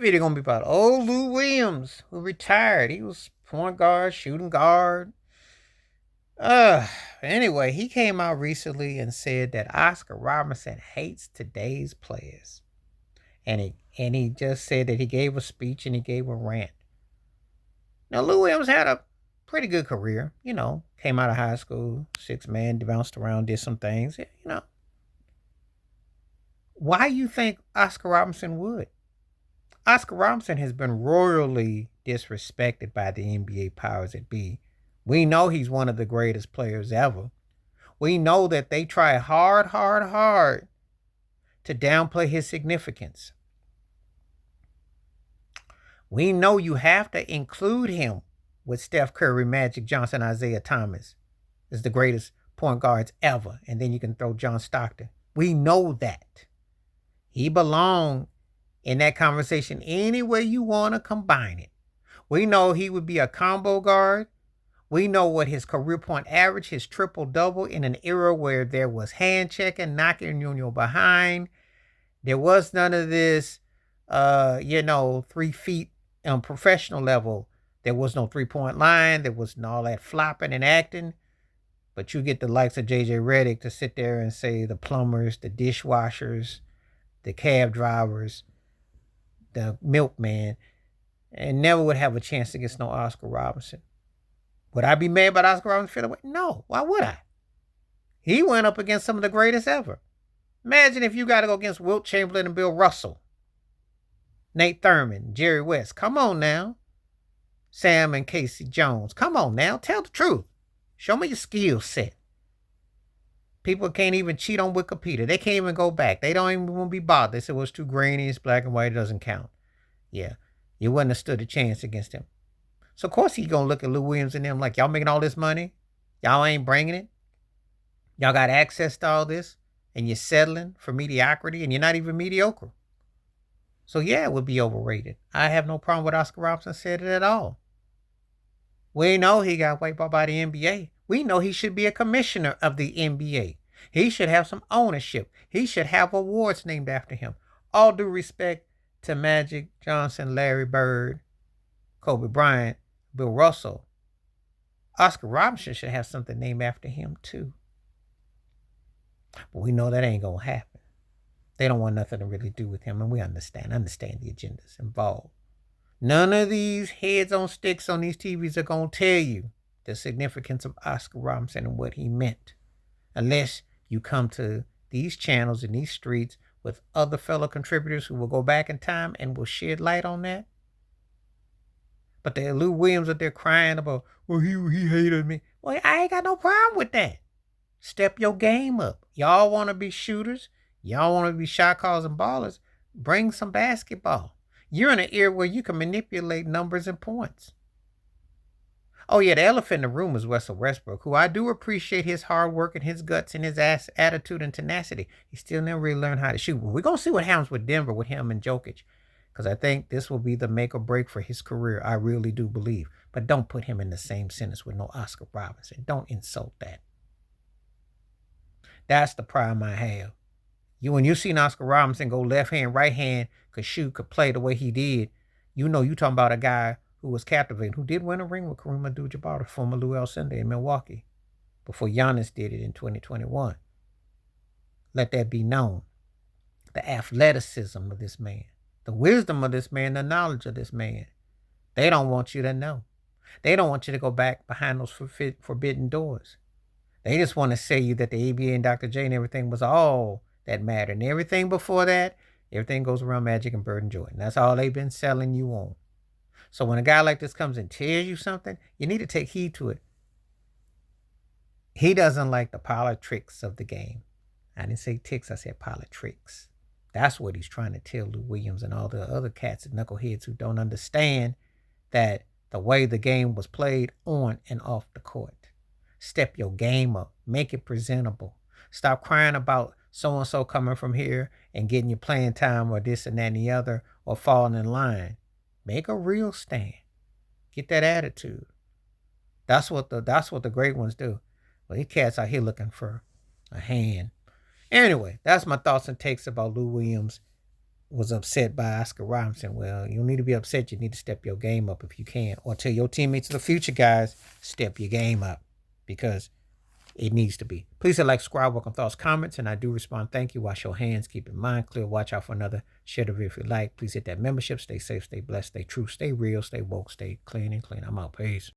Video gonna be about old Lou Williams, who retired. He was point guard, shooting guard. Uh, anyway, he came out recently and said that Oscar Robertson hates today's players. And he just said that he gave a speech and he gave a rant. Now Lou Williams had a pretty good career, came out of high school, six man, bounced around, did some things. Why you think Oscar Robertson would? Oscar Robertson has been royally disrespected by the NBA powers that be. We know he's one of the greatest players ever. We know that they try hard, hard, hard to downplay his significance. We know you have to include him with Steph Curry, Magic Johnson, Isaiah Thomas as the greatest point guards ever. And then you can throw John Stockton. We know that. He belonged in that conversation any way you want to combine it. We know he would be a combo guard. We know what his career point average, his triple double in an era where there was hand checking, knocking you on your behind. There was none of this, 3 feet on professional level. There was no 3-point line. There wasn't all that flopping and acting. But you get the likes of JJ Redick to sit there and say the plumbers, the dishwashers, the cab drivers, the milkman, and never would have a chance against no Oscar Robertson. Would I be mad about Oscar Robertson feeling away? No. Why would I? He went up against some of the greatest ever. Imagine if you got to go against Wilt Chamberlain and Bill Russell, Nate Thurman, Jerry West. Come on now. Sam and Casey Jones. Come on now. Tell the truth. Show me your skill set. People can't even cheat on Wikipedia. They can't even go back. They don't even want to be bothered. They said, well, it's too grainy, it's black and white, it doesn't count. Yeah, you wouldn't have stood a chance against him. So, of course, he's going to look at Lou Williams and them like, y'all making all this money? Y'all ain't bringing it? Y'all got access to all this? And you're settling for mediocrity and you're not even mediocre. So, yeah, it would be overrated. I have no problem with Oscar Robertson said it at all. We know he got wiped out by the NBA. We know he should be a commissioner of the NBA. He should have some ownership. He should have awards named after him. All due respect to Magic Johnson, Larry Bird, Kobe Bryant, Bill Russell. Oscar Robertson should have something named after him too. But we know that ain't going to happen. They don't want nothing to really do with him, and we understand the agendas involved. None of these heads on sticks on these TVs are going to tell you the significance of Oscar Robertson and what he meant, unless you come to these channels and these streets with other fellow contributors who will go back in time and will shed light on that. But the Lou Williams that they're crying about, well, he hated me. Well, I ain't got no problem with that. Step your game up. Y'all want to be shooters? Y'all want to be shot callers and ballers? Bring some basketball. You're in an era where you can manipulate numbers and points. Oh, yeah, the elephant in the room is Russell Westbrook, who I do appreciate his hard work and his guts and his attitude and tenacity. He still never really learned how to shoot. But we're going to see what happens with Denver with him and Jokic, because I think this will be the make or break for his career. I really do believe. But don't put him in the same sentence with no Oscar Robertson. Don't insult that. That's the problem I have. When you seen Oscar Robertson go left hand, right hand, could shoot, could play the way he did, you talking about a guy who was captivating, who did win a ring with Kareem Abdul-Jabbar, former Lou Alcindor in Milwaukee, before Giannis did it in 2021. Let that be known. The athleticism of this man, the wisdom of this man, the knowledge of this man. They don't want you to know. They don't want you to go back behind those forbidden doors. They just want to say you that the ABA and Dr. J and everything was all that mattered. And everything before that, everything goes around Magic and Bird and Jordan. That's all they've been selling you on. So when a guy like this comes and tells you something, you need to take heed to it. He doesn't like the politics of the game. I didn't say ticks, I said politics. That's what he's trying to tell Lou Williams and all the other cats and knuckleheads who don't understand that the way the game was played on and off the court. Step your game up. Make it presentable. Stop crying about so-and-so coming from here and getting your playing time or this and that and the other or falling in line. Make a real stand. Get that attitude. That's what the great ones do. Well, these cats out here looking for a hand. Anyway, that's my thoughts and takes about Lou Williams was upset by Oscar Robertson. Well, you don't need to be upset. You need to step your game up if you can. Or tell your teammates of the future, guys, step your game up because it needs to be. Please hit like, subscribe, welcome thoughts, comments, and I do respond. Thank you. Wash your hands. Keep your mind clear. Watch out for another. Share the video if you like. Please hit that membership. Stay safe, stay blessed, stay true, stay real, stay woke, stay clean and clean. I'm out. Peace.